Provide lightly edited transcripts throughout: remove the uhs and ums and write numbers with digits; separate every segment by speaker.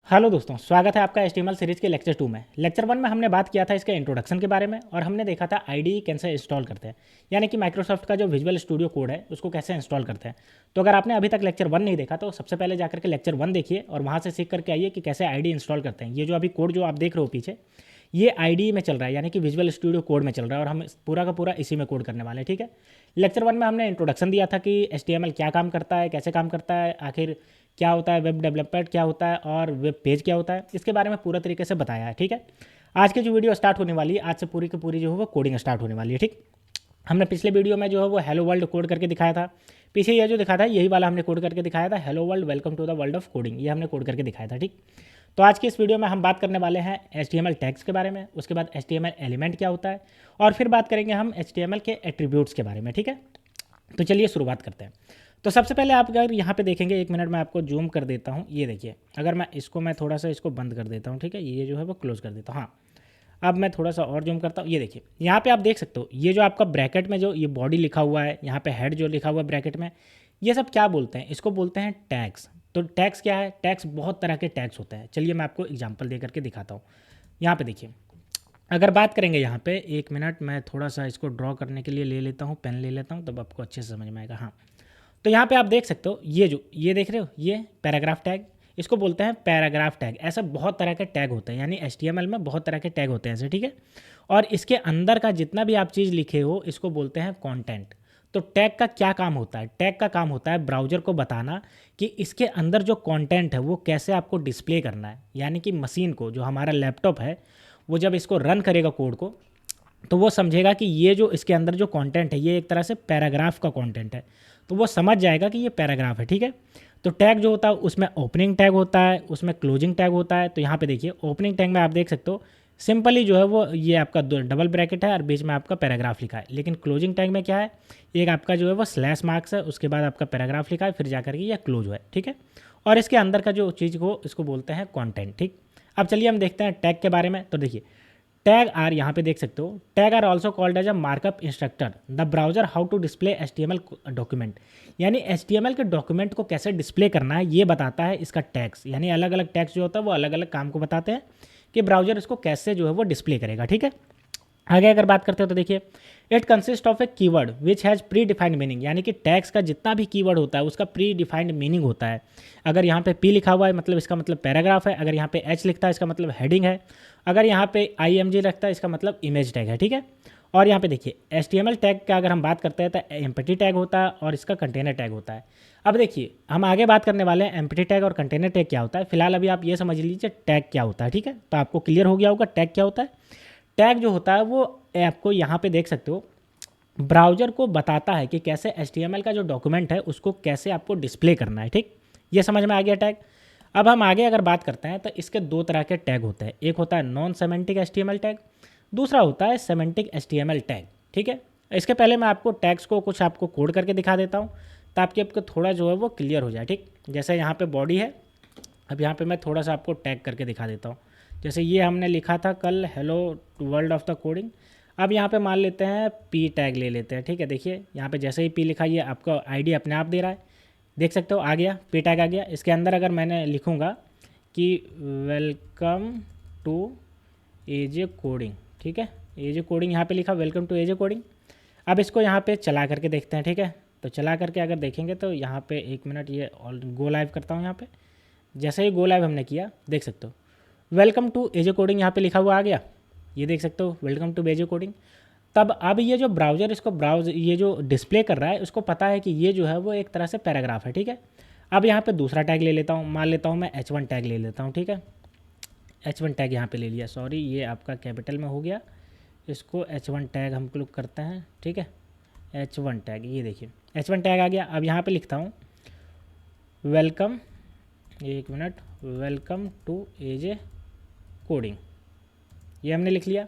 Speaker 1: Hello दोस्तों, स्वागत है आपका HTML सीरीज के लेक्चर 2 में। लेक्चर 1 में हमने बात किया था इसके इंट्रोडक्शन के बारे में और हमने देखा था IDE कैसे इंस्टॉल करते हैं, यानी कि माइक्रोसॉफ्ट का जो विजुअल स्टूडियो कोड है उसको कैसे इंस्टॉल करते हैं। तो अगर आपने अभी तक लेक्चर 1 नहीं देखा तो सबसे पहले जाकर के लेक्चर 1 देखिए और वहाँ से सीख करके आइए कि कैसे IDE इंस्टॉल करते हैं। ये जो अभी कोड जो आप देख रहे हो पीछे, ये IDE में चल रहा है, यानी कि विजुअल स्टूडियो कोड में चल रहा है और हम पूरा का पूरा इसी में कोड करने वाले हैं। ठीक है, लेक्चर 1 में हमने इंट्रोडक्शन दिया था कि HTML क्या काम करता है, कैसे काम करता है, आखिर क्या होता है, वेब डेवलपमेंट क्या होता है और वेब पेज क्या होता है, इसके बारे में पूरा तरीके से बताया है। ठीक है, आज की जो वीडियो स्टार्ट होने वाली है, आज से पूरी की पूरी जो है वो कोडिंग स्टार्ट होने वाली है। ठीक, हमने पिछले वीडियो में जो है वो हेलो वर्ल्ड कोड करके दिखाया था। पीछे ये जो दिखाया था यही वाला हमने कोड करके दिखाया था, hello world welcome to the world of coding, ये हमने कोड करके दिखाया था। ठीक, तो आज की इस वीडियो में हम बात करने वाले हैं HTML टैग्स के बारे में, उसके बाद HTML एलिमेंट क्या होता है और फिर बात करेंगे हम HTML के एट्रीब्यूट्स के बारे में। ठीक है, तो चलिए शुरुआत करते हैं। तो सबसे पहले आप अगर यहाँ पे देखेंगे, एक मिनट में आपको जूम कर देता हूँ, ये देखिए, अगर मैं थोड़ा सा इसको बंद कर देता हूँ, ठीक है, ये जो है वो क्लोज कर देता हूँ। हाँ, अब मैं थोड़ा सा और जूम करता हूँ, ये देखिए, यहाँ पे आप देख सकते हो, ये जो आपका ब्रैकेट में जो ये बॉडी लिखा हुआ है, यहाँ पे हेड जो लिखा हुआ है ब्रैकेट में, ये सब क्या बोलते हैं, इसको बोलते हैं टैग्स। तो टैग्स क्या है, टैग्स बहुत तरह के टैग्स होते हैं। चलिए मैं आपको एग्जाम्पल दे करके दिखाता हूँ। यहाँ पे देखिए, अगर बात करेंगे यहाँ पे, एक मिनट मैं थोड़ा सा इसको ड्रॉ करने के लिए ले लेता हूँ, पेन ले लेता हूँ, तब आपको अच्छे से समझ में आएगा। हाँ, तो यहाँ पे आप देख सकते हो, ये देख रहे हो, ये पैराग्राफ टैग, इसको बोलते हैं पैराग्राफ टैग। ऐसा बहुत तरह के टैग होते हैं, यानी HTML में बहुत तरह के टैग होते हैं ऐसे। ठीक है, और इसके अंदर का जितना भी आप चीज़ लिखे हो इसको बोलते हैं कंटेंट। तो टैग का क्या काम होता है, टैग का काम होता है ब्राउज़र को बताना कि इसके अंदर जो कंटेंट है वो कैसे आपको डिस्प्ले करना है, यानी कि मशीन को, जो हमारा लैपटॉप है, वो जब इसको रन करेगा कोड को, तो वो समझेगा कि ये जो इसके अंदर जो कंटेंट है ये एक तरह से पैराग्राफ का कंटेंट है, तो वो समझ जाएगा कि ये पैराग्राफ है। ठीक है, तो टैग जो होता है उसमें ओपनिंग टैग होता है, उसमें क्लोजिंग टैग होता है। तो यहाँ पे देखिए, ओपनिंग टैग में आप देख सकते हो सिंपली जो है वो ये आपका डबल ब्रैकेट है और बीच में आपका पैराग्राफ लिखा है। लेकिन क्लोजिंग टैग में क्या है, एक आपका जो है वो स्लैश मार्क्स है, उसके बाद आपका पैराग्राफ लिखा है, फिर जाकर के ये क्लोज है। ठीक है, और इसके अंदर का जो चीज़ को इसको बोलते हैं कंटेंट। ठीक, अब चलिए हम देखते हैं टैग के बारे में। तो देखिए, टैग आर, यहाँ पे देख सकते हो, tag are also called as a markup instructor the browser how to display HTML document, यानी HTML के डॉक्यूमेंट को कैसे डिस्प्ले करना है ये बताता है इसका टैग्स। यानी अलग अलग टैग्स जो होता है वो अलग अलग काम को बताते हैं कि ब्राउजर इसको कैसे जो है वो डिस्प्ले करेगा। ठीक है, आगे अगर बात करते हो तो देखिए, it consist of A keyword which has pre defined meaning, यानी कि टैग्स का जितना भी कीवर्ड होता है उसका प्री डिफाइंड मीनिंग होता है। अगर यहाँ पे P लिखा हुआ है मतलब इसका मतलब पैराग्राफ है, अगर यहाँ पे H लिखता है इसका मतलब हेडिंग है, अगर यहाँ पे IMG लगता है इसका मतलब इमेज टैग है। ठीक है, और यहाँ पे देखिए HTML टैग का अगर हम बात करते हैं तो एम्पटी टैग होता है और इसका कंटेनर टैग होता है। अब देखिए, हम आगे बात करने वाले हैं एम्पटी टैग और कंटेनर टैग क्या होता है। फिलहाल अभी आप ये समझ लीजिए टैग क्या होता है। ठीक है, तो आपको क्लियर हो गया होगा टैग क्या होता है। टैग जो होता है वो आपको यहाँ पे देख सकते हो, ब्राउज़र को बताता है कि कैसे HTML का जो डॉक्यूमेंट है उसको कैसे आपको डिस्प्ले करना है। ठीक, ये समझ में आ गया टैग। अब हम आगे अगर बात करते हैं तो इसके दो तरह के टैग होते हैं, एक होता है नॉन सेमेंटिक HTML टैग, दूसरा होता है सेमेंटिक HTML टैग। ठीक है, इसके पहले मैं आपको टैग्स को कुछ आपको कोड करके दिखा देता हूँ ताकि आपको थोड़ा जो है वो क्लियर हो जाए। ठीक, जैसे यहाँ पे बॉडी है, अब यहाँ पे मैं थोड़ा सा आपको टैग करके दिखा देता हूँ। जैसे ये हमने लिखा था कल, hello world of the coding. अब यहाँ पे मान लेते हैं P टैग ले लेते हैं। ठीक है, देखिए यहाँ पे जैसे ही P लिखा, ये आपका ID अपने आप दे रहा है, देख सकते हो, आ गया P टैग आ गया। इसके अंदर अगर मैंने लिखूँगा कि वेलकम टू एजे कोडिंग, ठीक है, एजे कोडिंग यहाँ पे लिखा, वेलकम टू एजे कोडिंग। अब इसको यहाँ पे चला करके देखते हैं। ठीक है, तो चला करके अगर देखेंगे तो यहाँ पे एक मिनट, ये गो लाइव करता हूँ। यहाँ पे जैसे ही गो लाइव हमने किया, देख सकते हो वेलकम टू एजे कोडिंग यहाँ पे लिखा हुआ आ गया, ये देख सकते हो, वेलकम टू एजे कोडिंग। तब अब ये जो ब्राउज़र इसको ये जो डिस्प्ले कर रहा है उसको पता है कि ये जो है वो एक तरह से पैराग्राफ है। ठीक है, अब यहाँ पे दूसरा टैग ले लेता हूँ, मान लेता हूँ मैं H1 टैग ले लेता हूँ। ठीक है, H1 टैग यहाँ पे ले लिया, सॉरी ये आपका कैपिटल में हो गया, इसको H1 टैग हम क्लिक करते हैं। ठीक है, H1 टैग, ये देखिए H1 टैग आ गया। अब यहाँ पे लिखता हूँ वेलकम, एक minute, welcome to AJ coding, ये हमने लिख लिया।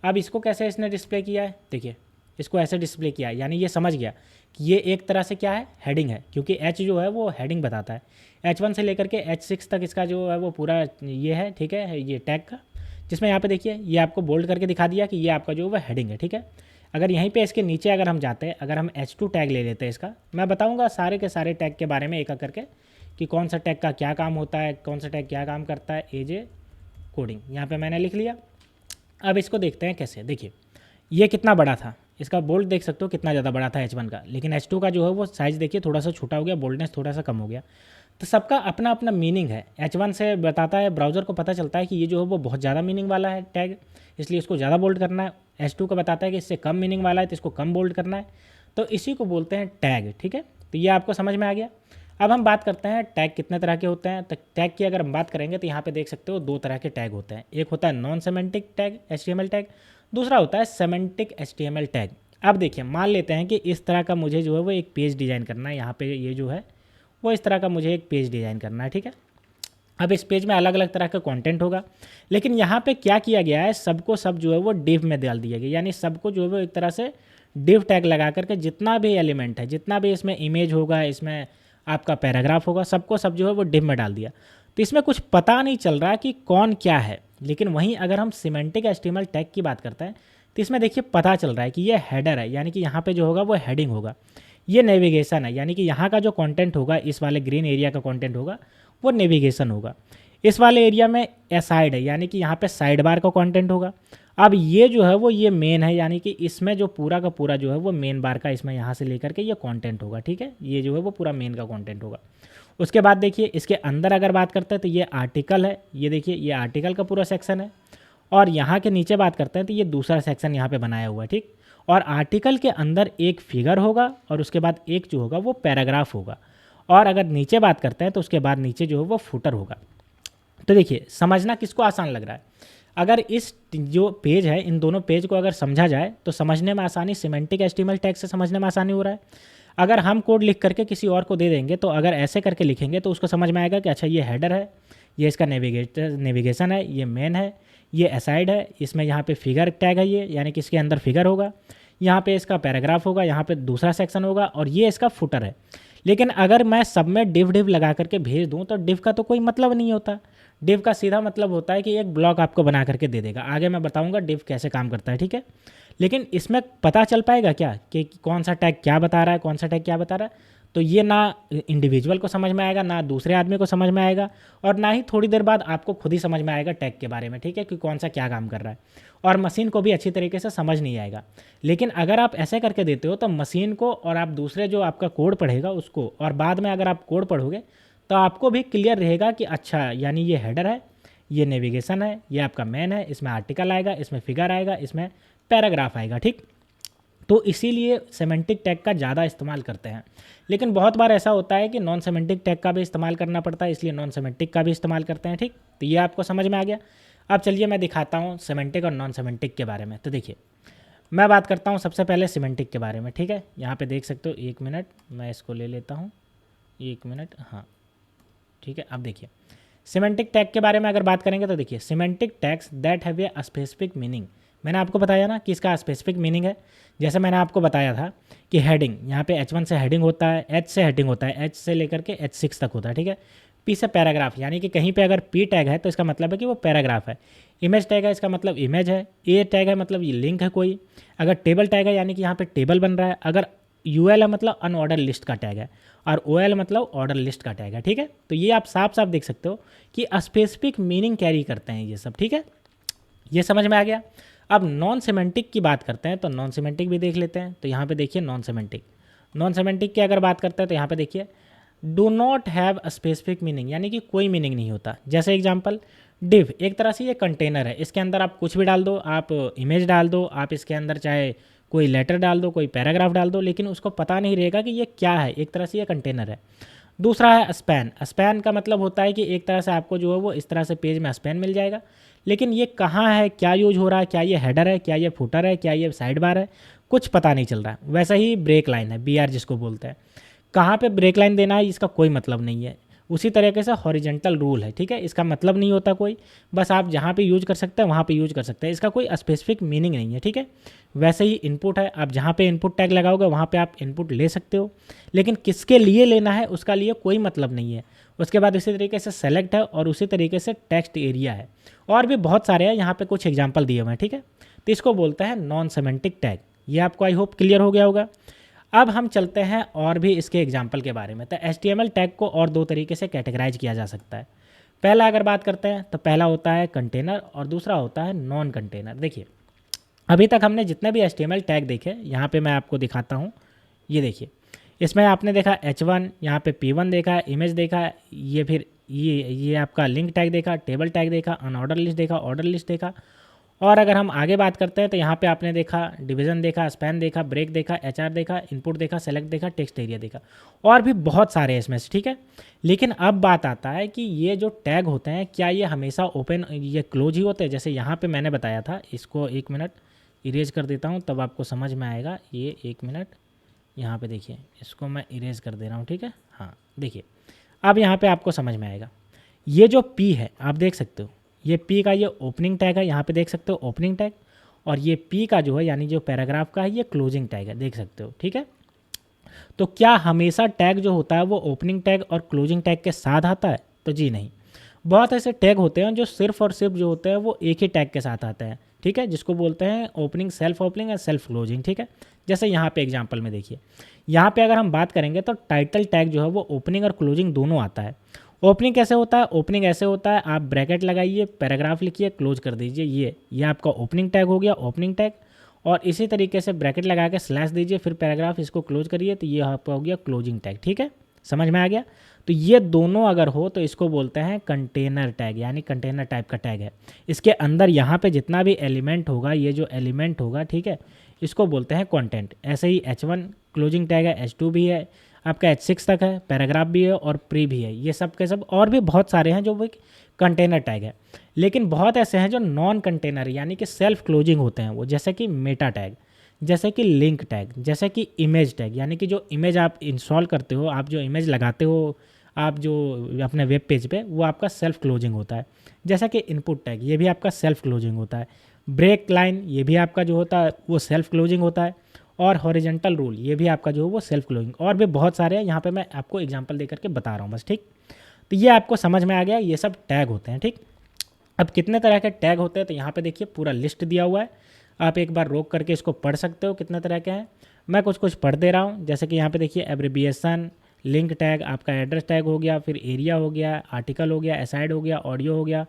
Speaker 1: अब इसको कैसे इसने डिस्प्ले किया है, देखिए इसको ऐसे डिस्प्ले किया है, यानी ये समझ गया कि ये एक तरह से क्या है, हेडिंग है, क्योंकि H जो है वो हेडिंग बताता है। H1 से लेकर के H6 तक इसका जो है वो पूरा ये है। ठीक है, ये टैग का, जिसमें यहाँ पे देखिए ये आपको बोल्ड करके दिखा दिया कि ये आपका जो है हेडिंग है। ठीक है, अगर यहीं पे इसके नीचे अगर हम जाते हैं, अगर हम H2 टैग ले लेते हैं इसका, मैं बताऊँगा सारे के सारे टैग के बारे में एक एक करके कि कौन सा टैग का क्या काम होता है, कौन सा टैग क्या काम करता है एज ए कोडिंग। यहाँ पे मैंने लिख लिया। अब इसको देखते हैं कैसे। देखिए ये कितना बड़ा था, इसका बोल्ड देख सकते हो कितना ज़्यादा बड़ा था H1 का, लेकिन H2 का जो है वो साइज़ देखिए थोड़ा सा छोटा हो गया, बोल्डनेस थोड़ा सा कम हो गया। तो सबका अपना अपना मीनिंग है। H1 से बताता है, ब्राउज़र को पता चलता है कि ये जो है वो बहुत ज़्यादा मीनिंग वाला है टैग, इसलिए इसको ज़्यादा बोल्ड करना है। H2 का बताता है कि इससे कम मीनिंग वाला है तो इसको कम बोल्ड करना है। तो इसी को बोलते हैं टैग। ठीक है, तो ये आपको समझ में आ गया। अब हम बात करते हैं टैग कितने तरह के होते हैं। तो टैग की अगर हम बात करेंगे तो यहाँ पे देख सकते हो 2 तरह के टैग होते हैं। एक होता है non semantic tag HTML tag, दूसरा होता है सेमेंटिक HTML टैग। अब देखिए मान लेते हैं कि इस तरह का मुझे जो है वो एक पेज डिज़ाइन करना है। यहाँ पे ये जो है वो इस तरह का मुझे एक पेज डिज़ाइन करना है। ठीक है, अब इस पेज में अलग अलग तरह का कंटेंट होगा, लेकिन यहाँ पे क्या किया गया है, सबको सब जो है वो डिव में डाल दिया गया, यानी सबको जो है वो एक तरह से डिव टैग लगा करके जितना भी एलिमेंट है, जितना भी इसमें इमेज होगा, इसमें आपका पैराग्राफ होगा, सबको सब जो है वो डिव में डाल दिया। तो इसमें कुछ पता नहीं चल रहा कि कौन क्या है। लेकिन वहीं अगर हम सिमेंटिक HTML टैग की बात करते हैं तो इसमें देखिए पता चल रहा है कि ये हेडर है, यानी कि यहाँ पे जो होगा वो हेडिंग होगा। ये नेविगेशन है, यानी कि यहाँ का जो कंटेंट होगा, इस वाले ग्रीन एरिया का कंटेंट होगा वो नेविगेशन होगा। इस वाले एरिया में एसाइड है, यानी कि यहाँ पे साइड बार का कंटेंट होगा। अब ये जो है वो ये मेन है, यानी कि इसमें जो पूरा का पूरा जो है वो मेन बार का इसमें यहाँ से लेकर के ये कंटेंट होगा। ठीक है, ये जो है वो पूरा मेन का कंटेंट होगा। उसके बाद देखिए इसके अंदर अगर बात करते हैं तो ये आर्टिकल है, ये देखिए ये आर्टिकल का पूरा सेक्शन है। और यहाँ के नीचे बात करते हैं तो ये दूसरा सेक्शन यहाँ पे बनाया हुआ है। ठीक, और आर्टिकल के अंदर एक फिगर होगा और उसके बाद एक जो होगा वो पैराग्राफ होगा। और अगर नीचे बात करते हैं तो उसके बाद नीचे जो है वो फुटर होगा। तो देखिए समझना किसको आसान लग रहा है, अगर इस जो पेज है इन दोनों पेज को अगर समझा जाए तो समझने में आसानी सिमेंटिक HTML टैग से समझने में आसानी हो रहा है। अगर हम कोड लिख करके किसी और को दे देंगे तो अगर ऐसे करके लिखेंगे तो उसको समझ में आएगा कि अच्छा ये हेडर है, ये इसका नेविगेशन है, ये मेन है, ये असाइड है, इसमें यहाँ पे फिगर टैग है, ये यानी कि इसके अंदर फिगर होगा, यहाँ पे इसका पैराग्राफ होगा, यहाँ पे दूसरा सेक्शन होगा और ये इसका फुटर है। लेकिन अगर मैं सब में डिव डिव लगा करके भेज दूँ तो डिव का तो कोई मतलब नहीं होता। डिव का सीधा मतलब होता है कि एक ब्लॉक आपको बना करके दे देगा। आगे मैं बताऊंगा डिव कैसे काम करता है। ठीक है, लेकिन इसमें पता चल पाएगा क्या कि कौन सा टैग क्या बता रहा है, कौन सा टैग क्या बता रहा है। तो ये ना इंडिविजुअल को समझ में आएगा, ना दूसरे आदमी को समझ में आएगा, और ना ही थोड़ी देर बाद आपको खुद ही समझ में आएगा टैग के बारे में। ठीक है, कि कौन सा क्या काम कर रहा है, और मशीन को भी अच्छी तरीके से समझ नहीं आएगा। लेकिन अगर आप ऐसे करके देते हो तो मशीन को और आप दूसरे जो आपका कोड पढ़ेगा उसको, और बाद में अगर आप कोड पढ़ोगे तो आपको भी क्लियर रहेगा कि अच्छा यानी ये हेडर है, ये नेविगेशन है, ये आपका मेन है, इसमें आर्टिकल आएगा, इसमें फिगर आएगा, इसमें पैराग्राफ आएगा। ठीक, तो इसीलिए सेमेंटिक टैग का ज़्यादा इस्तेमाल करते हैं। लेकिन बहुत बार ऐसा होता है कि नॉन सेमेंटिक टैग का भी इस्तेमाल करना पड़ता है, इसलिए नॉन सेमेंटिक का भी इस्तेमाल करते हैं। ठीक, तो ये आपको समझ में आ गया। अब चलिए मैं दिखाता हूँ सेमेंटिक और नॉन सेमेंटिक के बारे में। तो देखिए मैं बात करता हूँ सबसे पहले सिमेंटिक के बारे में। ठीक है, यहाँ पे देख सकते हो, 1 मिनट मैं इसको ले लेता हूँ, 1 मिनट, हाँ ठीक है। अब देखिए सिमेंटिक टैग के बारे में अगर बात करेंगे तो देखिए semantic tags that have a specific meaning. मैंने आपको बताया ना कि इसका स्पेसिफिक मीनिंग है। जैसे मैंने आपको बताया था कि हेडिंग, यहाँ पे H1 से हेडिंग होता है, H से हेडिंग होता है, H से लेकर के H6 तक होता है। ठीक है, P से पैराग्राफ, यानी कि कहीं पे अगर P टैग है तो इसका मतलब है कि वो पैराग्राफ है। इमेज टैग है, इसका मतलब इमेज है। A टैग है मतलब ये लिंक है कोई। अगर टेबल टैग है यानी कि यहाँ पे टेबल बन रहा है। अगर UL है मतलब अनऑर्डर लिस्ट का टैग है, और OL मतलब ऑर्डर लिस्ट का टैग है। ठीक है, तो ये आप साफ साफ देख सकते हो कि स्पेसिफिक मीनिंग कैरी करते हैं ये सब। ठीक है, ये समझ में आ गया। अब नॉन सिमेंटिक की बात करते हैं तो नॉन सिमेंटिक भी देख लेते हैं। तो यहाँ पे देखिए नॉन सिमेंटिक की अगर बात करते हैं तो यहाँ पे देखिए do not have a specific meaning, यानी कि कोई मीनिंग नहीं होता। जैसे एग्जांपल डिव, एक तरह से ये कंटेनर है, इसके अंदर आप कुछ भी डाल दो, आप इमेज डाल दो, आप इसके अंदर चाहे कोई लेटर डाल दो, कोई पैराग्राफ डाल दो, लेकिन उसको पता नहीं रहेगा कि ये क्या है। एक तरह से ये कंटेनर है। दूसरा है स्पैन। स्पैन का मतलब होता है कि एक तरह से आपको जो है वो इस तरह से पेज में स्पैन मिल जाएगा, लेकिन ये कहाँ है, क्या यूज हो रहा है, क्या ये हेडर है, क्या ये फुटर है, क्या ये साइड बार है, कुछ पता नहीं चल रहा है। वैसा ही ब्रेक लाइन है, BR जिसको बोलते हैं, कहाँ पे ब्रेक लाइन देना है इसका कोई मतलब नहीं है। उसी तरीके से हॉरिजेंटल रूल है। ठीक है, इसका मतलब नहीं होता कोई, बस आप जहाँ पे यूज कर सकते हैं वहाँ पे यूज कर सकते हैं, इसका कोई स्पेसिफिक मीनिंग नहीं है। ठीक है, वैसे ही इनपुट है, आप जहाँ पे इनपुट टैग लगाओगे वहाँ पे आप इनपुट ले सकते हो, लेकिन किसके लिए लेना है उसका लिए कोई मतलब नहीं है। उसके बाद इसी तरीके से सेलेक्ट है, और उसी तरीके से टेक्स्ट एरिया है, और भी बहुत सारे हैं, यहाँ पे कुछ एग्जाम्पल दिए हुए हैं। ठीक है, तो इसको बोलते हैं नॉन सेमेंटिक टैग। ये आपको आई होप क्लियर हो गया होगा। अब हम चलते हैं और भी इसके एग्जाम्पल के बारे में। तो HTML टैग को और दो तरीके से कैटेगराइज किया जा सकता है। पहला अगर बात करते हैं तो पहला होता है कंटेनर और दूसरा होता है नॉन कंटेनर। देखिए अभी तक हमने जितने भी HTML टैग देखे, यहाँ पे मैं आपको दिखाता हूँ। ये देखिए, इसमें आपने देखा H1, यहाँ पे P1 देखा, इमेज देखा, ये फिर ये आपका लिंक टैग देखा, टेबल टैग देखा, अनऑर्डर लिस्ट देखा, ऑर्डर लिस्ट देखा। और अगर हम आगे बात करते हैं तो यहाँ पे आपने देखा डिवीज़न देखा, स्पैन देखा, ब्रेक देखा, HR देखा, इनपुट देखा, सेलेक्ट देखा, टेक्स्ट एरिया देखा, और भी बहुत सारे हैं इसमें से, ठीक है। लेकिन अब बात आता है कि ये जो टैग होते हैं क्या ये हमेशा ओपन ये क्लोज ही होते हैं। जैसे यहाँ पे मैंने बताया था, इसको एक मिनट इरेज कर देता हूँ तब आपको समझ में आएगा। ये एक मिनट यहाँ पे देखिए, इसको मैं इरेज कर दे रहा हूँ, ठीक है। हाँ देखिए, अब यहाँ पे आपको समझ में आएगा। ये जो P है आप देख सकते हो, ये P का ये ओपनिंग टैग है, यहाँ पे देख सकते हो ओपनिंग टैग। और ये P का जो है यानी जो पैराग्राफ का है ये क्लोजिंग टैग है, देख सकते हो, ठीक है। तो क्या हमेशा टैग जो होता है वो ओपनिंग टैग और क्लोजिंग टैग के साथ आता है? तो जी नहीं। बहुत ऐसे टैग होते हैं जो सिर्फ और सिर्फ जो होते हैं वो एक ही टैग के साथ आते हैं, ठीक है, जिसको बोलते हैं ओपनिंग या सेल्फ क्लोजिंग, ठीक है। जैसे यहाँ पे एग्जांपल में देखिए, यहाँ पे अगर हम बात करेंगे तो टाइटल टैग जो है वो ओपनिंग और क्लोजिंग दोनों आता है। ओपनिंग कैसे होता है? ओपनिंग ऐसे होता है, आप ब्रैकेट लगाइए, पैराग्राफ लिखिए, क्लोज कर दीजिए, ये आपका ओपनिंग टैग हो गया, ओपनिंग टैग। और इसी तरीके से ब्रैकेट लगा के स्लैश दीजिए, फिर पैराग्राफ, इसको क्लोज करिए, तो ये आपका हो गया क्लोजिंग टैग, ठीक है, समझ में आ गया। तो ये दोनों अगर हो तो इसको बोलते हैं कंटेनर टैग, यानी कंटेनर टाइप का टैग है। इसके अंदर यहाँ पे जितना भी एलिमेंट होगा, ये जो एलिमेंट होगा, ठीक है, इसको बोलते हैं कंटेंट। ऐसे ही H1 क्लोजिंग टैग है, H2 भी है, आपका H6 तक है, पैराग्राफ भी है और प्री भी है। ये सब के सब और भी बहुत सारे हैं जो भी कंटेनर टैग है। लेकिन बहुत ऐसे हैं जो नॉन कंटेनर यानी कि सेल्फ क्लोजिंग होते हैं वो, जैसे कि मेटा टैग, जैसे कि लिंक टैग, जैसे कि इमेज टैग, यानी कि जो इमेज आप इंस्टॉल करते हो, आप जो इमेज लगाते हो आप जो अपने वेब पेज पे, वो आपका सेल्फ क्लोजिंग होता है। जैसा कि इनपुट टैग, ये भी आपका सेल्फ क्लोजिंग होता है। ब्रेक लाइन, ये भी आपका जो होता है वो सेल्फ क्लोजिंग होता है। और हॉरिजेंटल रूल, ये भी आपका जो है वो सेल्फ क्लोजिंग। और भी बहुत सारे हैं, यहाँ पे मैं आपको एग्जांपल दे करके बता रहा हूँ बस, ठीक। तो ये आपको समझ में आ गया, ये सब टैग होते हैं, ठीक। अब कितने तरह के टैग होते हैं तो यहाँ पे देखिए पूरा लिस्ट दिया हुआ है, आप एक बार रोक करके इसको पढ़ सकते हो कितने तरह के हैं। मैं कुछ कुछ पढ़ दे रहा हूँ, जैसे कि यहाँ पे देखिए एब्रिविएशन, लिंक टैग, आपका एड्रेस टैग हो गया, फिर एरिया हो गया, आर्टिकल हो गया, एसाइड हो गया, ऑडियो हो गया,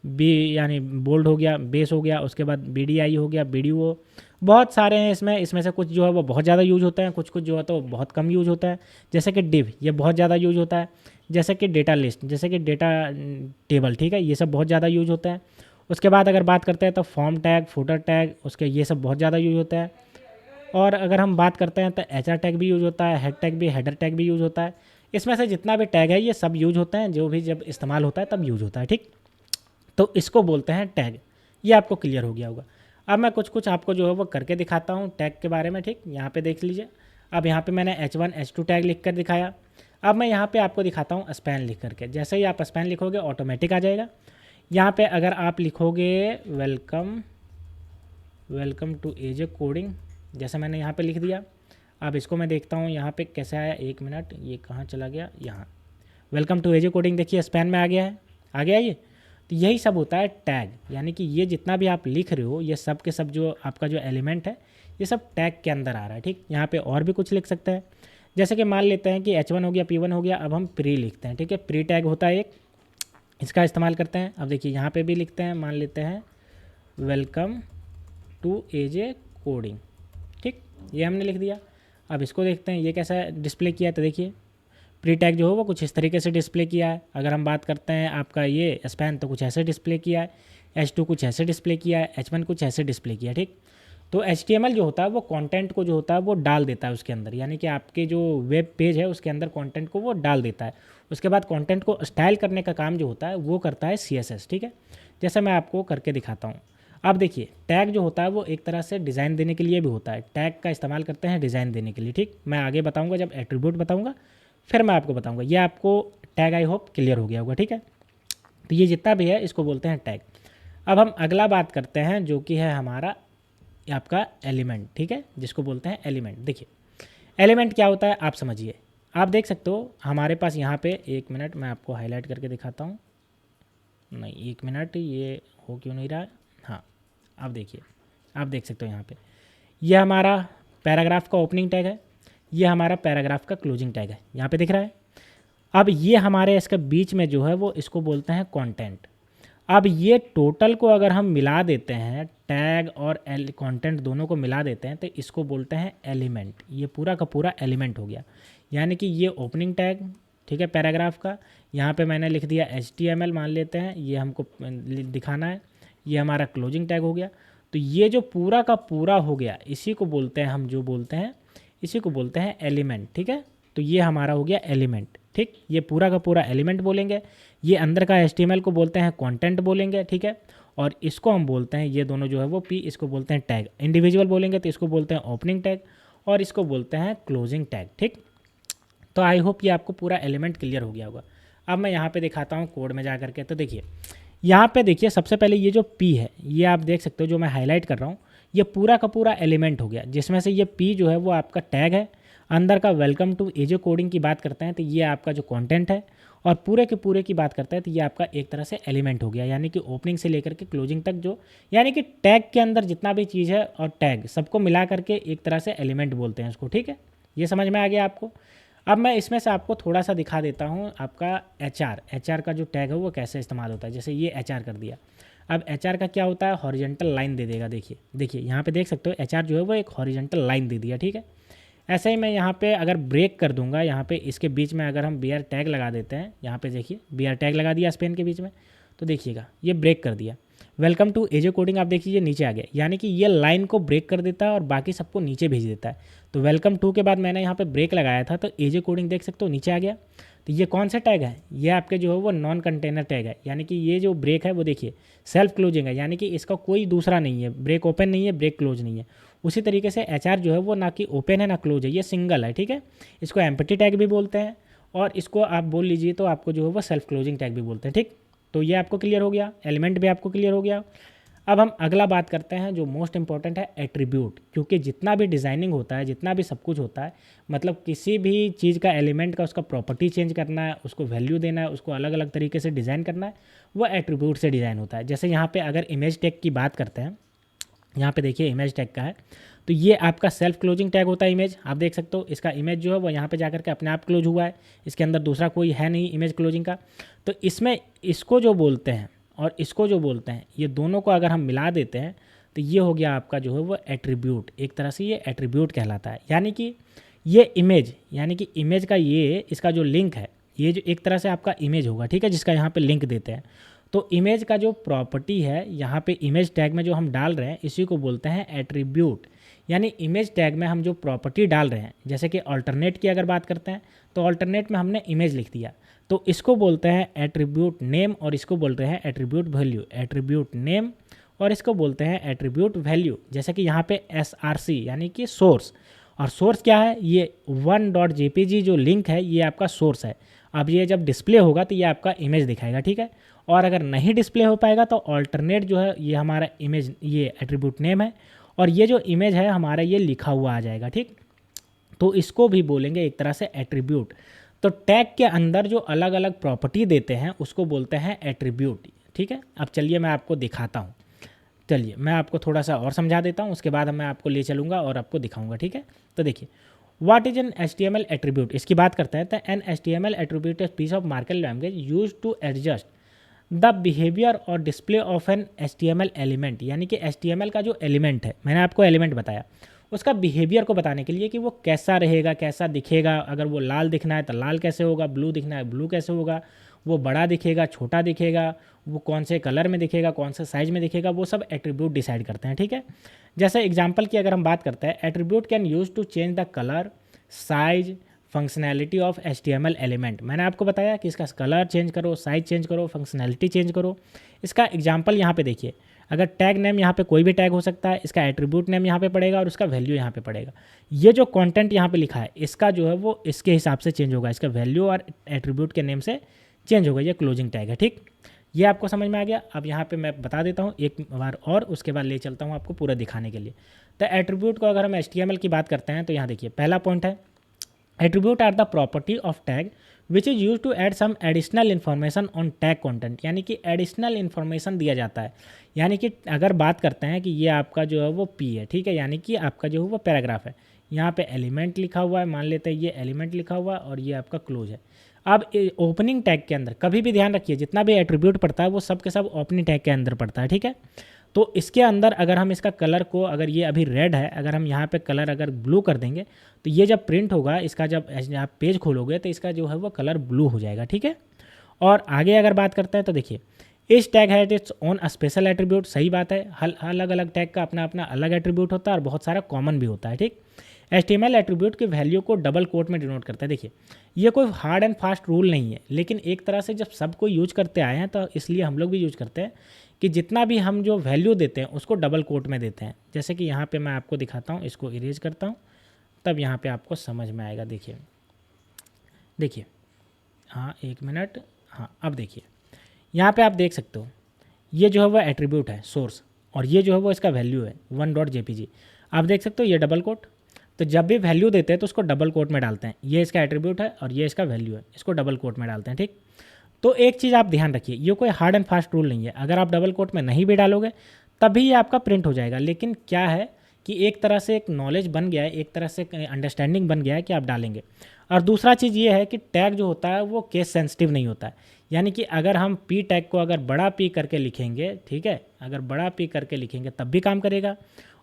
Speaker 1: बी यानी बोल्ड हो गया, बेस हो गया, उसके बाद BDI हो गया, वीडियो, बहुत सारे हैं इसमें से कुछ जो है वो बहुत ज़्यादा यूज होते हैं, कुछ कुछ जो है तो बहुत कम यूज होता है। जैसे कि डिव, ये बहुत ज़्यादा यूज होता है। जैसे कि डेटा लिस्ट, जैसे कि डेटा टेबल, ठीक है, ये सब बहुत ज़्यादा यूज होता है। उसके बाद अगर बात करते हैं तो फॉर्म टैग, फुटर टैग, उसके ये सब बहुत ज़्यादा यूज होता है। और अगर हम बात करते हैं तो HR टैग भी यूज होता है, हेड टैग भी, हेडर टैग भी यूज होता है। इसमें से जितना भी टैग है ये सब यूज होते हैं, जो भी जब इस्तेमाल होता है तब यूज होता है, ठीक। तो इसको बोलते हैं टैग। ये आपको क्लियर हो गया होगा। अब मैं कुछ कुछ आपको जो है वो करके दिखाता हूँ टैग के बारे में, ठीक। यहाँ पे देख लीजिए, अब यहाँ पे मैंने H1 H2 टैग लिख कर दिखाया। अब मैं यहाँ पे आपको दिखाता हूँ स्पैन लिख करके। जैसे ही आप स्पैन लिखोगे ऑटोमेटिक आ जाएगा। यहाँ पे अगर आप लिखोगे वेलकम टू AJ कोडिंग, जैसे मैंने यहाँ पे लिख दिया। अब इसको मैं देखता हूँ यहाँ पे कैसे आया, एक मिनट, ये कहाँ चला गया, यहाँ वेलकम टू AJ कोडिंग, देखिए स्पैन में आ गया है, आ गया ये। तो यही सब होता है टैग, यानी कि ये जितना भी आप लिख रहे हो ये सब के सब जो आपका जो एलिमेंट है ये सब टैग के अंदर आ रहा है, ठीक। यहाँ पे और भी कुछ लिख सकते हैं, जैसे कि मान लेते हैं कि H1 हो गया, P1 हो गया, अब हम प्री लिखते हैं, ठीक है। प्री टैग होता है एक, इसका इस्तेमाल करते हैं। अब देखिए यहाँ पे भी लिखते हैं, मान लेते हैं वेलकम टू AJ कोडिंग, ठीक, ये हमने लिख दिया। अब इसको देखते हैं ये कैसा डिस्प्ले किया है, तो देखिए प्री टैग जो हो वो कुछ इस तरीके से डिस्प्ले किया है। अगर हम बात करते हैं आपका ये स्पैन, तो कुछ ऐसे डिस्प्ले किया है, H2 कुछ ऐसे डिस्प्ले किया है, H1 कुछ ऐसे डिस्प्ले किया है, ठीक। तो HTML जो होता है वो कंटेंट को जो होता है वो डाल देता है उसके अंदर, यानी कि आपके जो वेब पेज है उसके अंदर कंटेंट को वो डाल देता है। उसके बाद कंटेंट को स्टाइल करने का काम जो होता है वो करता है CSS, ठीक है। जैसे मैं आपको करके दिखाता हूँ। अब देखिए टैग जो होता है वो एक तरह से डिज़ाइन देने के लिए भी होता है, टैग का इस्तेमाल करते हैं डिज़ाइन देने के लिए, ठीक। मैं आगे बताऊँगा जब एट्रीब्यूट बताऊँगा फिर मैं आपको बताऊँगा। ये आपको टैग आई होप क्लियर हो गया होगा, ठीक है। तो ये जितना भी है इसको बोलते हैं टैग। अब हम अगला बात करते हैं जो कि है हमारा आपका एलिमेंट, ठीक है, जिसको बोलते हैं एलिमेंट। देखिए एलिमेंट क्या होता है आप समझिए, आप देख सकते हो हमारे पास यहाँ पे, एक मिनट मैं आपको हाईलाइट करके दिखाता हूँ, नहीं एक मिनट, ये हो क्यों नहीं रहा है, हाँ अब देखिए, आप देख सकते हो यहाँ पे ये हमारा पैराग्राफ का ओपनिंग टैग है, ये हमारा पैराग्राफ का क्लोजिंग टैग है, यहाँ पे दिख रहा है। अब ये हमारे इसके बीच में जो है वो इसको बोलते हैं कंटेंट। अब ये टोटल को अगर हम मिला देते हैं, टैग और कंटेंट दोनों को मिला देते हैं, तो इसको बोलते हैं एलिमेंट। ये पूरा का पूरा एलिमेंट हो गया। यानी कि ये ओपनिंग टैग, ठीक है, पैराग्राफ का, यहाँ पे मैंने लिख दिया HTML मान लेते हैं, ये हमको दिखाना है। ये हमारा क्लोजिंग टैग हो गया। तो ये जो पूरा का पूरा हो गया, इसी को बोलते हैं हम, जो बोलते हैं इसी को बोलते हैं एलिमेंट, ठीक है। तो ये हमारा हो गया एलिमेंट, ठीक। ये पूरा का पूरा एलिमेंट बोलेंगे। ये अंदर का HTML को बोलते हैं कंटेंट बोलेंगे, ठीक है। और इसको हम बोलते हैं, ये दोनों जो है वो P, इसको बोलते हैं टैग। इंडिविजुअल बोलेंगे तो इसको बोलते हैं ओपनिंग टैग और इसको बोलते हैं क्लोजिंग टैग, ठीक। तो आई होप ये आपको पूरा एलिमेंट क्लियर हो गया होगा। अब मैं यहाँ पे दिखाता हूँ कोड में जा करके। तो देखिए यहाँ पे देखिए, सबसे पहले ये जो P है, ये आप देख सकते हो, जो मैं हाईलाइट कर रहा हूँ, ये पूरा का पूरा एलिमेंट हो गया, जिसमें से ये P जो है वो आपका टैग है। अंदर का वेलकम टू एजे कोडिंग की बात करते हैं तो ये आपका जो कंटेंट है, और पूरे के पूरे की बात करते हैं तो ये आपका एक तरह से एलिमेंट हो गया। यानी कि ओपनिंग से लेकर के क्लोजिंग तक जो, यानी कि टैग के अंदर जितना भी चीज़ है और टैग सबको मिला करके एक तरह से एलिमेंट बोलते हैं उसको, ठीक है। ये समझ में आ गया आपको। अब मैं इसमें से आपको थोड़ा सा दिखा देता हूँ आपका HR का जो टैग है वो कैसे इस्तेमाल होता है। जैसे ये HR कर दिया। अब HR का क्या होता है, हॉरिजेंटल लाइन दे देगा। देखिए यहाँ पे देख सकते हो, HR जो है वो एक हॉरिजेंटल लाइन दे दिया, ठीक है। ऐसे ही मैं यहाँ पे अगर ब्रेक कर दूंगा, यहाँ पे इसके बीच में अगर हम BR टैग लगा देते हैं, यहाँ पे देखिए BR टैग लगा दिया स्पेन के बीच में, तो देखिएगा ये ब्रेक कर दिया। वेलकम टू एजे कोडिंग आप देखिए नीचे आ गया, यानी कि ये लाइन को ब्रेक कर देता है और बाकी सबको नीचे भेज देता है। तो वेलकम टू के बाद मैंने यहाँ पे ब्रेक लगाया था, तो एजे कोडिंग देख सकते हो नीचे आ गया। तो ये कौन सा टैग है, ये आपके जो है वो नॉन कंटेनर टैग है। यानी कि ये जो ब्रेक है वो देखिए सेल्फ क्लोजिंग है, यानी कि इसका कोई दूसरा नहीं है, ब्रेक ओपन नहीं है, ब्रेक क्लोज नहीं है। उसी तरीके से HR जो है वो ना कि ओपन है ना क्लोज है, ये सिंगल है, ठीक है। इसको एम्प्टी टैग भी बोलते हैं और इसको आप बोल लीजिए तो आपको जो है वो सेल्फ क्लोजिंग टैग भी बोलते हैं, ठीक। तो ये आपको क्लियर हो गया, एलिमेंट भी आपको क्लियर हो गया। अब हम अगला बात करते हैं जो मोस्ट इंपॉर्टेंट है, एट्रीब्यूट। क्योंकि जितना भी डिज़ाइनिंग होता है, जितना भी सब कुछ होता है, मतलब किसी भी चीज़ का एलिमेंट का उसका प्रॉपर्टी चेंज करना है, उसको वैल्यू देना है, उसको अलग अलग तरीके से डिज़ाइन करना है, वो एट्रीब्यूट से डिज़ाइन होता है। जैसे यहाँ पे अगर इमेज टैग की बात करते हैं, यहाँ पे देखिए इमेज टैग का है, तो ये आपका सेल्फ क्लोजिंग टैग होता है। इमेज आप देख सकते हो, इसका इमेज जो है वो यहाँ पे जाकर के अपने आप क्लोज हुआ है, इसके अंदर दूसरा कोई है नहीं इमेज क्लोजिंग का। तो इसमें इसको जो बोलते हैं और इसको जो बोलते हैं, ये दोनों को अगर हम मिला देते हैं तो ये हो गया आपका जो है वो एट्रीब्यूट। एक तरह से ये एट्रीब्यूट कहलाता है। यानी कि ये इमेज, यानी कि इमेज का ये इसका जो लिंक है, ये जो एक तरह से आपका इमेज होगा, ठीक है, जिसका यहाँ पे लिंक देते हैं। तो इमेज का जो प्रॉपर्टी है यहाँ पे इमेज टैग में जो हम डाल रहे हैं, इसी को बोलते हैं एट्रीब्यूट। यानी इमेज टैग में हम जो प्रॉपर्टी डाल रहे हैं, जैसे कि अल्टरनेट की अगर बात करते हैं तो अल्टरनेट में हमने इमेज लिख दिया, तो इसको बोलते हैं एट्रीब्यूट नेम और इसको बोलते हैं एट्रीब्यूट वैल्यू। एट्रीब्यूट नेम और इसको बोलते हैं एट्रीब्यूट वैल्यू। जैसे कि यहाँ पे SRC यानी कि सोर्स, और सोर्स क्या है, ये 1.jpg जो लिंक है ये आपका सोर्स है। अब ये जब डिस्प्ले होगा तो ये आपका इमेज दिखाएगा, ठीक है। और अगर नहीं डिस्प्ले हो पाएगा तो अल्टरनेट जो है ये हमारा इमेज, ये एट्रीब्यूट नेम है, और ये जो इमेज है हमारा ये लिखा हुआ आ जाएगा, ठीक। तो इसको भी बोलेंगे एक तरह से एट्रीब्यूट। तो टैग के अंदर जो अलग अलग प्रॉपर्टी देते हैं उसको बोलते हैं एट्रीब्यूट, ठीक है। अब चलिए मैं आपको दिखाता हूँ, चलिए मैं आपको थोड़ा सा और समझा देता हूँ, उसके बाद मैं आपको ले चलूँगा और आपको दिखाऊंगा, ठीक है। तो देखिए what is an HTML attribute, इसकी बात करते हैं। तो an HTML attribute is piece of markup language use to adjust the behaviour और display of an HTML element. यानी कि HTML का जो एलिमेंट है, मैंने आपको एलिमेंट बताया, उसका बिहेवियर को बताने के लिए कि वो कैसा रहेगा, कैसा दिखेगा। अगर वो लाल दिखना है तो लाल कैसे होगा, ब्लू दिखना है ब्लू कैसे होगा, वो बड़ा दिखेगा छोटा दिखेगा, वो कौन से कलर में दिखेगा, कौन से साइज में दिखेगा, वो सब एट्रीब्यूट डिसाइड करते हैं, ठीक है। जैसे एग्जांपल की अगर हम बात करते हैं, attribute can use to change the colour, size, functionality of HTML element. मैंने आपको बताया कि इसका कलर चेंज करो, साइज चेंज करो, फंक्शनैलिटी चेंज करो। इसका एग्जांपल यहाँ पे देखिए, अगर टैग नेम यहाँ पे कोई भी टैग हो सकता है, इसका एट्रीब्यूट नेम यहाँ पे पड़ेगा और उसका वैल्यू यहाँ पे पड़ेगा। ये जो कंटेंट यहाँ पे लिखा है इसका जो है वो इसके हिसाब से चेंज होगा, इसका वैल्यू और एट्रीब्यूट के नेम से चेंज होगा। ये क्लोजिंग टैग है, ठीक। ये आपको समझ में आ गया। अब यहाँ पे मैं बता देता हूँ एक बार और, उसके बाद ले चलता हूँ आपको पूरा दिखाने के लिए। तो एट्रीब्यूट को अगर हम HTML की बात करते हैं तो यहाँ देखिए पहला पॉइंट है, attribute are the property of tag which is use to add some additional information on tag content. यानी कि एडिशनल इन्फॉर्मेशन दिया जाता है। यानी कि अगर बात करते हैं कि ये आपका जो है वो P है, ठीक है, यानी कि आपका जो है वो पैराग्राफ है, यहाँ पे एलिमेंट लिखा हुआ है, मान लेते हैं ये एलिमेंट लिखा हुआ है और ये आपका क्लोज है। अब ओपनिंग टैग के अंदर कभी भी ध्यान रखिए, जितना भी एट्रीब्यूट पड़ता है वो सब के सब ओपनिंग टैग के अंदर पड़ता है, ठीक है। तो इसके अंदर अगर हम इसका कलर को, अगर ये अभी रेड है, अगर हम यहाँ पे कलर अगर ब्लू कर देंगे तो ये जब प्रिंट होगा इसका, जब आप पेज खोलोगे तो इसका जो है वो कलर ब्लू हो जाएगा, ठीक है। और आगे अगर बात करते हैं तो देखिए, इस tag has its own special attribute, सही बात है, अलग अलग टैग का अपना अपना अलग एट्रीब्यूट होता है और बहुत सारा कॉमन भी होता है, ठीक। HTML एट्रीब्यूट की वैल्यू को डबल कोट में डिनोट करता है। देखिए ये कोई हार्ड एंड फास्ट रूल नहीं है, लेकिन एक तरह से जब सबको यूज करते आए हैं तो इसलिए हम लोग भी यूज करते हैं कि जितना भी हम जो वैल्यू देते हैं उसको डबल कोट में देते हैं। जैसे कि यहाँ पे मैं आपको दिखाता हूँ, इसको इरेज करता हूँ, तब यहाँ पे आपको समझ में आएगा। देखिए देखिए, हाँ एक मिनट, हाँ अब देखिए यहाँ पे आप देख सकते हो, ये जो है वो एट्रीब्यूट है सोर्स, और ये जो है वो इसका वैल्यू है 1.jpg। आप देख सकते हो ये डबल कोट, तो जब भी वैल्यू देते हैं तो उसको डबल कोट में डालते हैं। ये इसका एट्रीब्यूट है और ये इसका वैल्यू है, इसको डबल कोट में डालते हैं, ठीक। तो एक चीज़ आप ध्यान रखिए, ये कोई हार्ड एंड फास्ट रूल नहीं है, अगर आप डबल कोट में नहीं भी डालोगे तभी ये आपका प्रिंट हो जाएगा। लेकिन क्या है कि एक तरह से एक नॉलेज बन गया है, एक तरह से अंडरस्टैंडिंग बन गया है कि आप डालेंगे। और दूसरा चीज़ ये है कि टैग जो होता है वो केस सेंसिटिव नहीं होता है, यानी कि अगर हम पी टैग को अगर बड़ा पी करके लिखेंगे, ठीक है, अगर बड़ा पी करके लिखेंगे तब भी काम करेगा,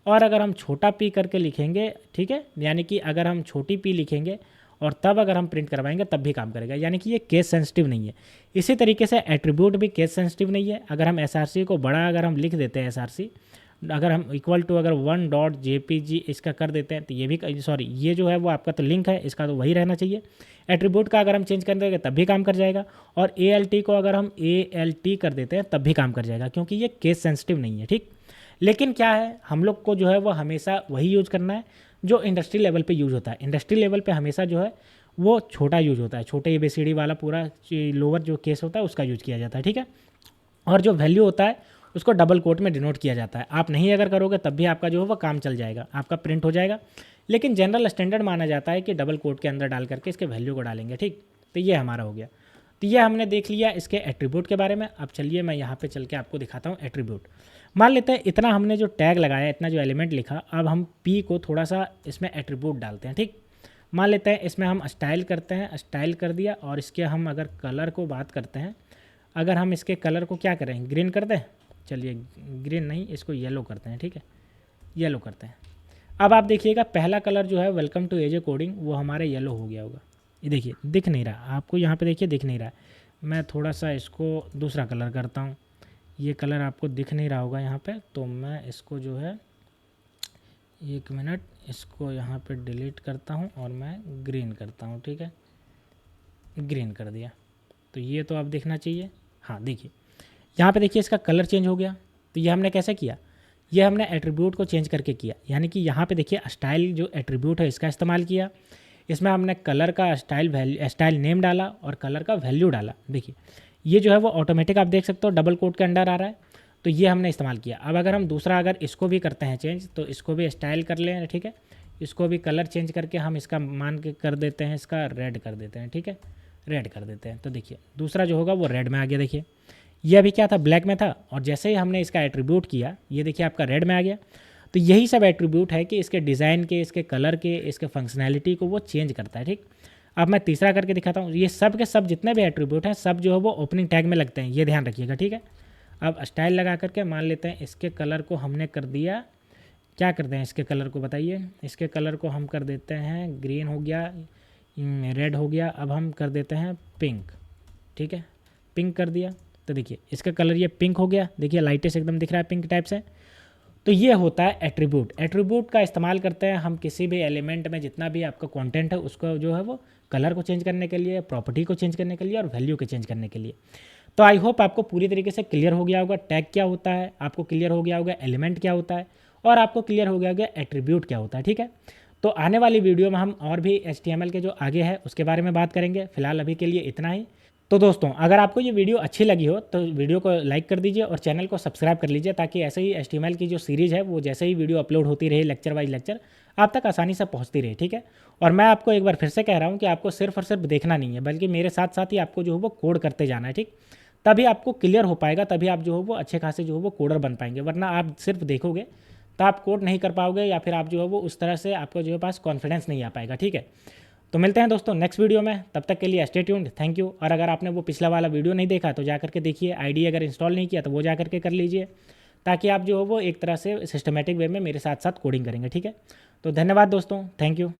Speaker 1: और अगर हम छोटा पी करके लिखेंगे, ठीक है, यानी कि अगर हम छोटी पी लिखेंगे और तब अगर हम प्रिंट करवाएंगे तब भी काम करेगा, यानी कि ये केस सेंसिटिव नहीं है। इसी तरीके से एट्रीब्यूट भी केस सेंसिटिव नहीं है। अगर हम SRC को बड़ा अगर हम लिख देते हैं, SRC अगर हम इक्वल टू अगर 1.jpg इसका कर देते हैं तो ये भी, सॉरी ये जो है वो आपका तो लिंक है, इसका तो वही रहना चाहिए। एट्रीब्यूट का अगर हम चेंज कर देंगे तब भी काम कर जाएगा, और ALT को अगर हम ALT कर देते हैं तब भी काम कर जाएगा, क्योंकि ये केस सेंसिटिव नहीं है, ठीक। लेकिन क्या है, हम लोग को जो है वो हमेशा वही यूज़ करना है जो इंडस्ट्री लेवल पे यूज़ होता है। इंडस्ट्री लेवल पे हमेशा जो है वो छोटा यूज़ होता है, छोटे ABCD वाला पूरा लोअर जो केस होता है उसका यूज़ किया जाता है, ठीक है। और जो वैल्यू होता है उसको डबल कोट में डिनोट किया जाता है। आप नहीं अगर करोगे तब भी आपका जो है वो काम चल जाएगा, आपका प्रिंट हो जाएगा। लेकिन जनरल स्टैंडर्ड माना जाता है कि डबल कोट के अंदर डाल करके इसके वैल्यू को डालेंगे, ठीक। तो ये हमारा हो गया। तो ये हमने देख लिया इसके एट्रीब्यूट के बारे में। अब चलिए मैं यहाँ पे चल के आपको दिखाता हूँ एट्रीब्यूट। मान लेते हैं इतना हमने जो टैग लगाया, इतना जो एलिमेंट लिखा, अब हम पी को थोड़ा सा इसमें एट्रीब्यूट डालते हैं, ठीक। मान लेते हैं इसमें हम स्टाइल करते हैं, स्टाइल कर दिया, और इसके हम अगर कलर को बात करते हैं, अगर हम इसके कलर को क्या करें, ग्रीन कर दें, चलिए ग्रीन नहीं, इसको येलो करते हैं, ठीक है, येलो करते हैं। अब आप देखिएगा पहला कलर जो है वेलकम टू एजे कोडिंग वो हमारे येलो हो गया होगा। ये देखिए दिख नहीं रहा आपको, यहाँ पे देखिए दिख नहीं रहा है। मैं थोड़ा सा इसको दूसरा कलर करता हूँ, ये कलर आपको दिख नहीं रहा होगा यहाँ पे, तो मैं इसको जो है, एक मिनट, इसको यहाँ पे डिलीट करता हूँ और मैं ग्रीन करता हूँ, ठीक है, ग्रीन कर दिया। तो ये तो अब दिखना चाहिए, हाँ देखिए यहाँ पे देखिए इसका कलर चेंज हो गया। तो ये हमने कैसे किया, ये हमने एट्रीब्यूट को चेंज करके किया, यानी कि यहाँ पे देखिए स्टाइल जो एट्रीब्यूट है इसका इस्तेमाल किया, इसमें हमने कलर का स्टाइल नेम डाला और कलर का वैल्यू डाला। देखिए ये जो है वो ऑटोमेटिक आप देख सकते हो डबल कोट के अंडर आ रहा है, तो ये हमने इस्तेमाल किया। अब अगर हम दूसरा अगर इसको भी करते हैं चेंज, तो इसको भी स्टाइल कर लें, ठीक है, इसको भी कलर चेंज करके हम इसका मान के कर देते हैं, इसका रेड कर देते हैं, ठीक है, रेड कर देते हैं। तो देखिए दूसरा जो होगा वो रेड में आ गया। देखिए ये अभी क्या था, ब्लैक में था, और जैसे ही हमने इसका एट्रीब्यूट किया ये देखिए आपका रेड में आ गया। तो यही सब एट्रीब्यूट है कि इसके डिज़ाइन के, इसके कलर के, इसके फंक्शनैलिटी को वो चेंज करता है, ठीक। अब मैं तीसरा करके दिखाता हूँ। ये सब के सब जितने भी एट्रीब्यूट हैं सब जो है वो ओपनिंग टैग में लगते हैं, ये ध्यान रखिएगा, ठीक है। अब स्टाइल लगा करके मान लेते हैं इसके कलर को हमने कर दिया, क्या करते हैं इसके कलर को बताइए, इसके कलर को हम कर देते हैं, ग्रीन हो गया, रेड हो गया, अब हम कर देते हैं पिंक, ठीक है, पिंक कर दिया। तो देखिए इसका कलर ये पिंक हो गया, देखिए लाइटेस्ट एकदम दिख रहा है पिंक टाइप से। तो ये होता है एट्रीब्यूट। एट्रीब्यूट का इस्तेमाल करते हैं हम किसी भी एलिमेंट में जितना भी आपका कंटेंट है उसको जो है वो कलर को चेंज करने के लिए, प्रॉपर्टी को चेंज करने के लिए और वैल्यू को चेंज करने के लिए। तो आई होप आपको पूरी तरीके से क्लियर हो गया होगा टैग क्या होता है, आपको क्लियर हो गया होगा एलिमेंट क्या होता है, और आपको क्लियर हो गया होगा एट्रीब्यूट क्या होता है, ठीक है। तो आने वाली वीडियो में हम और भी HTML के जो आगे है उसके बारे में बात करेंगे। फिलहाल अभी के लिए इतना ही। तो दोस्तों अगर आपको ये वीडियो अच्छी लगी हो तो वीडियो को लाइक कर दीजिए और चैनल को सब्सक्राइब कर लीजिए, ताकि ऐसे ही HTML की जो सीरीज़ है वो जैसे ही वीडियो अपलोड होती रहे लेक्चर वाइज लेक्चर आप तक आसानी से पहुंचती रहे, ठीक है। और मैं आपको एक बार फिर से कह रहा हूं कि आपको सिर्फ और सिर्फ देखना नहीं है, बल्कि मेरे साथ साथ ही आपको जो है वो कोड करते जाना है, ठीक। तभी आपको क्लियर हो पाएगा, तभी आप जो है वो अच्छे खासे जो है वो कोडर बन पाएंगे। वरना आप सिर्फ देखोगे तो आप कोड नहीं कर पाओगे या फिर आप जो है वो उस तरह से आपको जो है पास कॉन्फिडेंस नहीं आ पाएगा। ठीक है, तो मिलते हैं दोस्तों नेक्स्ट वीडियो में, तब तक के लिए स्टे ट्यून्ड, थैंक यू। और अगर आपने वो पिछला वाला वीडियो नहीं देखा तो जा करके देखिए, आईडी अगर इंस्टॉल नहीं किया तो वो जा करके कर लीजिए, ताकि आप जो है वो एक तरह से सिस्टमेटिक वे में मेरे साथ साथ कोडिंग करेंगे। ठीक है, तो धन्यवाद दोस्तों, थैंक यू।